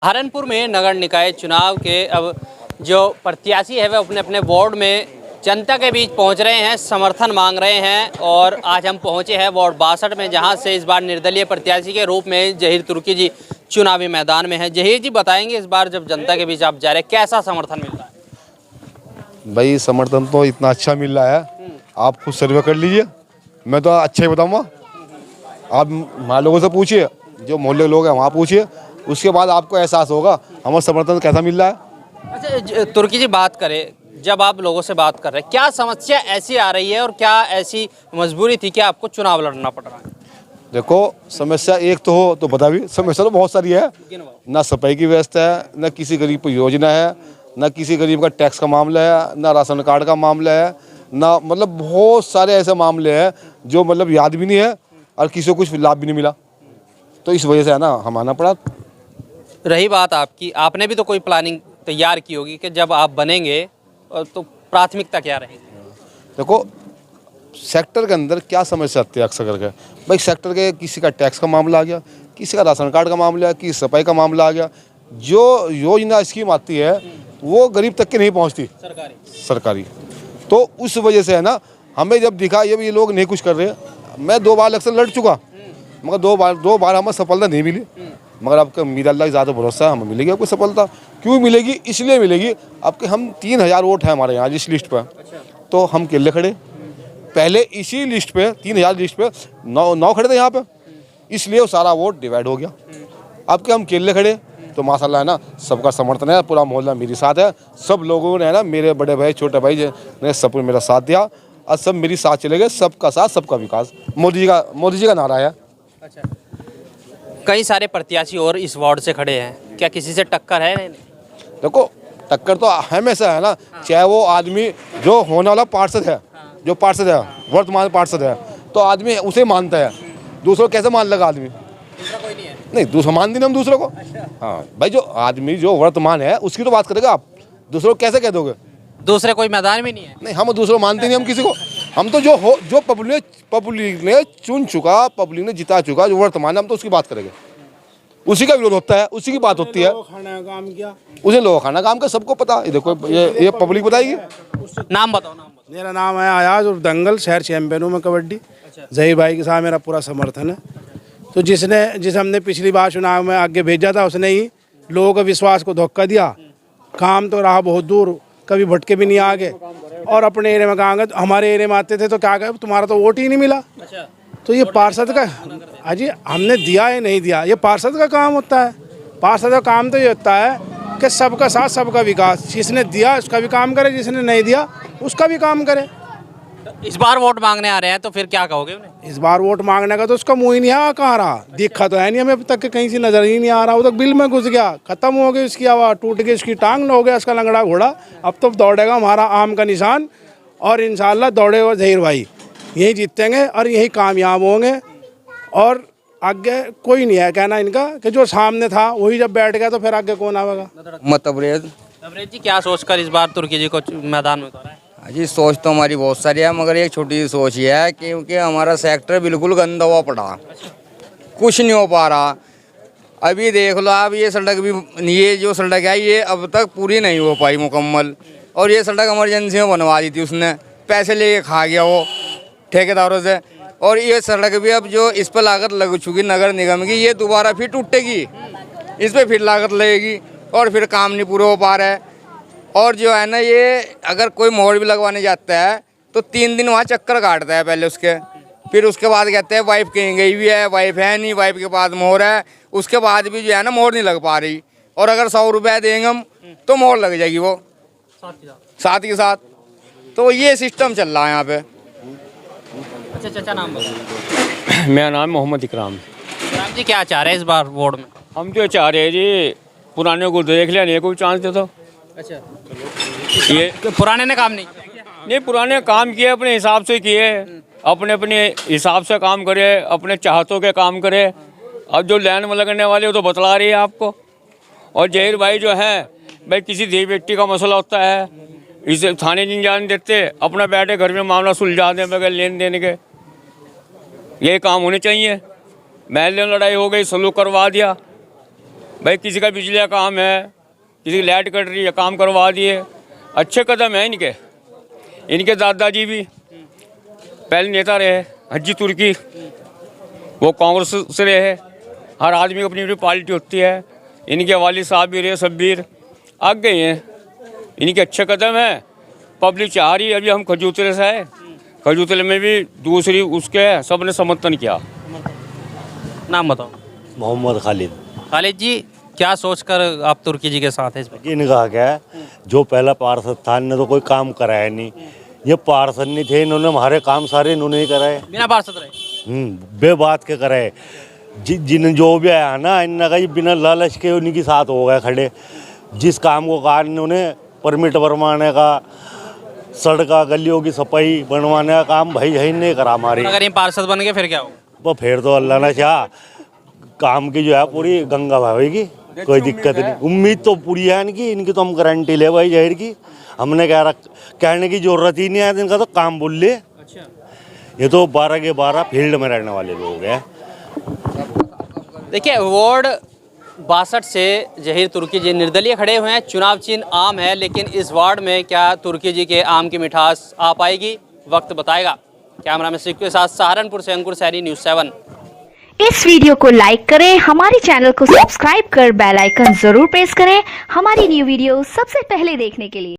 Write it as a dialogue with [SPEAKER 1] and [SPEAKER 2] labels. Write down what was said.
[SPEAKER 1] सहारनपुर में नगर निकाय चुनाव के अब जो प्रत्याशी है वह अपने अपने वार्ड में जनता के बीच पहुंच रहे हैं, समर्थन मांग रहे हैं। और आज हम पहुंचे हैं वार्ड 62 में, जहां से इस बार निर्दलीय प्रत्याशी के रूप में जहीर तुर्की जी चुनावी मैदान में है। जहीर जी बताएंगे, इस बार जब जनता के बीच आप जा रहे हैं कैसा समर्थन मिल रहा है?
[SPEAKER 2] भाई समर्थन तो इतना अच्छा मिल रहा है, आप खुद सर्वे कर लीजिए, मैं तो अच्छा ही बताऊँगा। आप वहाँ लोगों से पूछिए, जो मोहल्ले के लोग हैं वहाँ पूछिए, उसके बाद आपको एहसास होगा हमारा समर्थन कैसा मिल रहा है।
[SPEAKER 1] अच्छा तुर्की जी, बात करें, जब आप लोगों से बात कर रहे हैं, क्या समस्या ऐसी आ रही है और क्या ऐसी मजबूरी थी कि आपको चुनाव लड़ना पड़ रहा है?
[SPEAKER 2] देखो, समस्या एक तो हो तो बता भी, समस्या तो बहुत सारी है। ना सफाई की व्यवस्था है, ना किसी गरीब को योजना है, ना किसी गरीब का टैक्स का मामला है, ना राशन कार्ड का मामला है, ना मतलब बहुत सारे ऐसे मामले हैं जो मतलब याद भी नहीं है और किसी को कुछ लाभ भी नहीं मिला। तो इस वजह से है ना हम आना पड़ा।
[SPEAKER 1] रही बात आपकी, आपने भी तो कोई प्लानिंग तैयार की होगी कि जब आप बनेंगे तो प्राथमिकता क्या रहेगी?
[SPEAKER 2] देखो, सेक्टर के अंदर क्या समस्या आती है अक्सर करके, भाई सेक्टर के किसी का टैक्स का मामला आ गया, किसी का राशन कार्ड का मामला है, किसी सफाई का मामला आ गया। जो योजना स्कीम आती है वो गरीब तक के नहीं पहुंचती, सरकारी। तो उस वजह से है ना, हमें जब दिखा ये लोग नहीं कुछ कर रहे। मैं 2 बार इलेक्शन लड़ चुका, मगर दो बार हमें सफलता नहीं मिली। मगर आपका मीरा अल्लाह की ज़्यादा भरोसा है, हमें मिलेगी आपको सफलता। क्यों मिलेगी? इसलिए मिलेगी आपके, हम 3000 वोट हैं हमारे यहाँ जिस लिस्ट पर, तो हम अकेले खड़े। पहले इसी लिस्ट पे 3000 लिस्ट पे 9 खड़े थे यहाँ पे, इसलिए वो सारा वोट डिवाइड हो गया। अब के हम अकेले खड़े तो माशाल्लाह है ना, सबका समर्थन है, पूरा मोहल्ला मेरे साथ है। सब लोगों ने है ना, मेरे बड़े भाई छोटे भाई ने सब मेरा साथ दिया और सब मेरी साथ चले गए। सबका साथ सबका विकास, मोदी जी का नारा है।
[SPEAKER 1] अच्छा, कई सारे प्रत्याशी और इस वार्ड से खड़े हैं, क्या किसी से टक्कर है?
[SPEAKER 2] देखो, टक्कर तो हमेशा है ना, चाहे वो आदमी जो होने वाला पार्षद है, जो पार्षद है वर्तमान पार्षद है, तो आदमी उसे मानता है। दूसरों को कैसे मान लगा आदमी?
[SPEAKER 1] दूसरा कोई नहीं है?
[SPEAKER 2] नहीं, दूसरा मान देना हम दूसरों को। हाँ भाई, जो आदमी जो वर्तमान है उसकी तो बात करेगा, आप दूसरों को कैसे कह दोगे?
[SPEAKER 1] दूसरे कोई मैदान में नहीं है?
[SPEAKER 2] नहीं, हम दूसरों मानते नहीं हम किसी को। हम तो जो पब्लिक ने चुन चुका, पब्लिक ने जिता चुका, जो वर्तमान है, हम तो उसकी बात करेंगे। उसी का विरोध होता है, उसी की बात होती है। उसे लोग खाना काम का सबको पता। देखो, ये पब्लिक बताएगी।
[SPEAKER 1] नाम बताओ।
[SPEAKER 3] मेरा नाम है आयाज और दंगल, शहर चैंपियन हूँ मैं कबड्डी। जहीर भाई के साथ मेरा पूरा समर्थन है। तो जिसे हमने पिछली बार चुनाव में आगे भेजा था, उसने ही लोगों के विश्वास को धोखा दिया। काम तो रहा बहुत दूर, कभी भटके भी नहीं आगे। और अपने एरिया में कहा, हमारे एरिया में आते थे तो क्या कहे, तुम्हारा तो वोट ही नहीं मिला। तो ये पार्षद का, अजी हमने दिया या नहीं दिया, ये पार्षद का काम होता है। पार्षद का काम तो ये होता है कि सबका साथ सबका विकास। जिसने दिया उसका भी काम करे, जिसने नहीं दिया उसका भी काम करे।
[SPEAKER 1] इस बार वोट मांगने आ रहे हैं तो फिर क्या कहोगे उन्हें?
[SPEAKER 3] इस बार वोट मांगने का तो उसका मुँह ही नहीं है, कहाँ रहा, दिखा तो है नहीं हमें अब तक, कहीं से नजर ही नहीं आ रहा। वो तो बिल में घुस गया, खत्म हो गई उसकी आवाज़, टूट गई उसकी टांग, हो गया उसका लंगड़ा घोड़ा। अब तो दौड़ेगा हमारा आम का निशान, और इंशाल्लाह दौड़ेगा जहीर भाई, यही जीतेंगे और यही कामयाब होंगे। और आगे कोई नहीं है कहना इनका, कि जो सामने था वही जब बैठ गया तो फिर आगे कौन आवेगा।
[SPEAKER 4] तबरेज
[SPEAKER 1] जी, क्या सोचकर इस बार तुर्की जी को मैदान में उतारा है?
[SPEAKER 4] जी, सोच तो हमारी बहुत सारी है, मगर एक छोटी सी सोच ये है क्योंकि हमारा सेक्टर बिल्कुल गंदा हुआ पड़ा, कुछ नहीं हो पा रहा। अभी देख लो आप, ये सड़क भी, ये जो सड़क है ये अब तक पूरी नहीं हो पाई मुकम्मल। और ये सड़क इमरजेंसी में बनवा दी थी उसने, पैसे लेके खा गया वो ठेकेदारों से। और ये सड़क भी अब जो इस पर लागत लग चुकी नगर निगम की, ये दोबारा फिर टूटेगी, इस पर फिर लागत लगेगी और फिर काम नहीं पूरा हो पा रहा है। और जो है ना, ये अगर कोई मोहर भी लगवाने जाता है तो 3 दिन वहाँ चक्कर काटता है पहले उसके, फिर उसके बाद कहते हैं वाइफ कहीं गई हुई है, वाइफ है नहीं, वाइफ के पास मोहर है, उसके बाद भी जो है ना मोहर नहीं लग पा रही। और अगर 100 रुपये देंगे हम तो मोहर लग जाएगी वो साथ के साथ। तो ये सिस्टम चल रहा है यहाँ पे।
[SPEAKER 1] अच्छा चाचा, नाम बताओ।
[SPEAKER 5] मेरा नाम मोहम्मद इकराम।
[SPEAKER 1] राम जी, क्या चाह रहे हैं इस बार वोट में?
[SPEAKER 5] हम तो चाह रहे हैं जी, पुराने को देख लिया, नए को भी चांस दे दो।
[SPEAKER 1] अच्छा, ये पुराने ने काम नहीं?
[SPEAKER 5] पुराने काम किए, अपने हिसाब से किए, अपने हिसाब से काम करे, अपने चाहतों के काम करे। अब जो लाइन में लगने वाले वो तो बतला रही है आपको। और जहीर भाई जो है भाई, किसी देवी व्यक्ति का मसला होता है, इसे थाने नहीं जाने देते, अपना बैठे घर में मामला सुलझा दें बगैर लेन देन के। ये काम होने चाहिए। महल्ले में लड़ाई हो गई, सलूक करवा दिया, भाई किसी का बिजली का काम है, किसी की लाइट कट रही है, काम करवा दिए। अच्छे कदम है इनके। इनके दादाजी भी पहले नेता रहे, हज्जी तुर्की, वो कांग्रेस से रहे। हर आदमी की अपनी अपनी पार्टी होती है। इनके वालिद साहब भी रहे, शब्बीर आगे हैं। इनके अच्छे कदम है, पब्लिक चाह रही है। अभी हम खजूतरे से आए, खजूतरे में भी दूसरी उसके है, सब ने समर्थन किया।
[SPEAKER 1] नाम बताओ।
[SPEAKER 6] मोहम्मद खालिद।
[SPEAKER 1] खालिद जी, क्या सोचकर आप तुर्की जी के साथ हैं इसमें?
[SPEAKER 6] इनका क्या है, जो पहला पार्षद था इन्होंने तो कोई काम कराया नहीं। ये पार्षद नहीं थे, इन्होंने हमारे काम सारे इन्होंने ही कराए।
[SPEAKER 1] बिना पार्षद रहे?
[SPEAKER 6] बेबात के कराए। जिन जो भी आया ना, इनका ये बिना लालच के उन्हीं के साथ हो गए खड़े। जिस काम को कहा इन्होंने, परमिट बनवाने का, सड़का गलियों की सफाई बनवाने का काम भाई यही नहीं करा हमारी।
[SPEAKER 1] अगर ये पार्षद बन गए फिर क्या होगा?
[SPEAKER 6] वो फिर तो अल्लाह ने चाहा काम की जो है पूरी गंगा बहेगी, कोई दिक्कत नहीं। उम्मीद तो पूरी है इनकी, इनकी तो हम गारंटी ले भाई जहर की। हमने कहने की जरूरत ही नहीं है, इनका तो काम बोल ले।
[SPEAKER 1] अच्छा।
[SPEAKER 6] ये तो 12 के 12 फील्ड में रहने वाले लोग हैं।
[SPEAKER 1] देखिए, वार्ड 62 से जहीर तुर्की जी निर्दलीय खड़े हुए हैं। चुनाव चिन्ह आम है, लेकिन इस वार्ड में क्या तुर्की जी के आम की मिठास आ पाएगी, वक्त बताएगा। कैमरा में सिक्कू के साथ सहारनपुर से अंकुर सैनी, न्यूज़ 7।
[SPEAKER 7] इस वीडियो को लाइक करें, हमारे चैनल को सब्सक्राइब कर बेल आइकन जरूर प्रेस करें हमारी न्यू वीडियो सबसे पहले देखने के लिए।